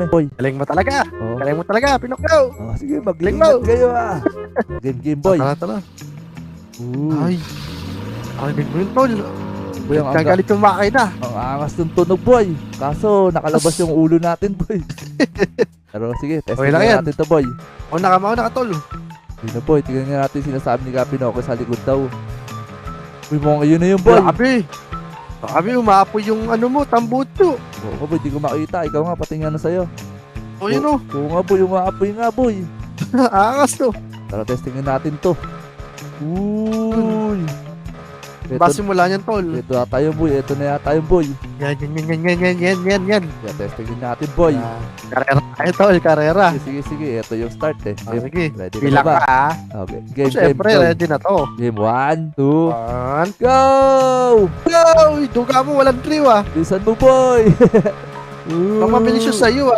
boy. Galing mo talaga. Oh. Galing mo talaga, Pinocchio. Oh, sige, mag-lingat kayo Game boy. Tara. Ooh. Ay. Ay, mo yun, tol. Boy, ang Kagalit yung makina. Ang angas ng tunog, boy. Kaso, nakalabas yung ulo natin, boy. Pero sige, testing Okay lang yan. natin to, boy. Mauna ka, tol. Yun na, boy. Tingnan nga natin sinasabi ni Pinocchio sa likod daw. Uy, mukhang yun na yung boy. Grabe, umaapoy yung ano mo, tambuto. Oo, boy, di ko makita. Ikaw nga, patingin na sa'yo. O yun o. Oo nga, boy. Umaapoy nga, boy. Angas to. Pero testingin natin to. Uy. Base mula niyan, tol. Ito na tayo, boy. Ito na yata yung boy. Yan. Yeah, testingin natin, boy. Karera tayo, tol, karera. Sige. Ito yung start eh. Sige, Ready ka na bilang ba? ka ah. Okay. Game, Siyempre, go. ready na to. Game 1, 2, One. go! Go! Duga mo, walang triw ah. Bilisan mo, boy! Baka mabilis siya sa'yo ah.